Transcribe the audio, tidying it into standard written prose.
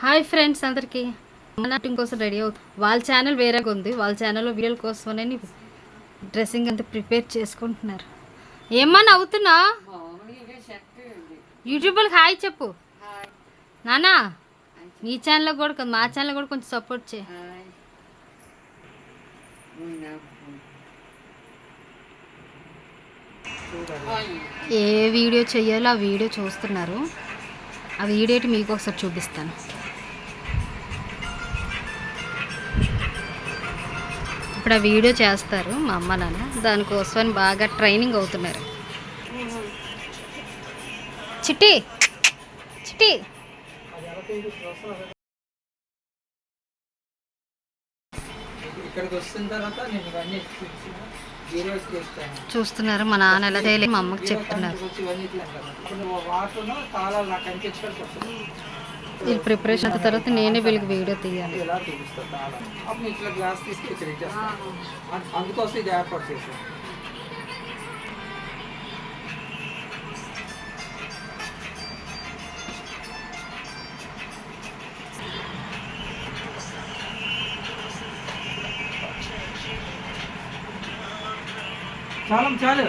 Hi friends అందరికీ shooting కోసం ready అవుతుంది. వాళ్ళ ఛానల్ వేరేగా ఉంది. వాళ్ళ ఛానల్లో వీడియోల కోసమనే డ్రెస్సింగ్ అంతా ప్రిపేర్ చేసుకుంటున్నారు. ఏమ్మా నవ్వుతున్నా? యూట్యూబ్కి హాయ్ చెప్పు నానా. మీ ఛానల్లో కూడా మా ఛానల్ కూడా కొంచెం సపోర్ట్ చేయి. ఏ వీడియో చెయ్యాలో ఆ వీడియో చూస్తున్నారు. ఆ వీడియో మీకు ఒకసారి చూపిస్తాను. ఇప్పుడు ఆ వీడియో చేస్తారు మా అమ్మ నాన్న. దానికోసం బాగా ట్రైనింగ్ అవుతున్నారు. చిట్టి చిట్టి చూస్తున్నారు. మా నాన్న ఎలా చేయలేదు మా అమ్మకి చెప్తున్నారు. వీళ్ళు ప్రిపరేషన్ అయిన తర్వాత నేనే వీళ్ళకి వీడియో తీయాలి. చాలు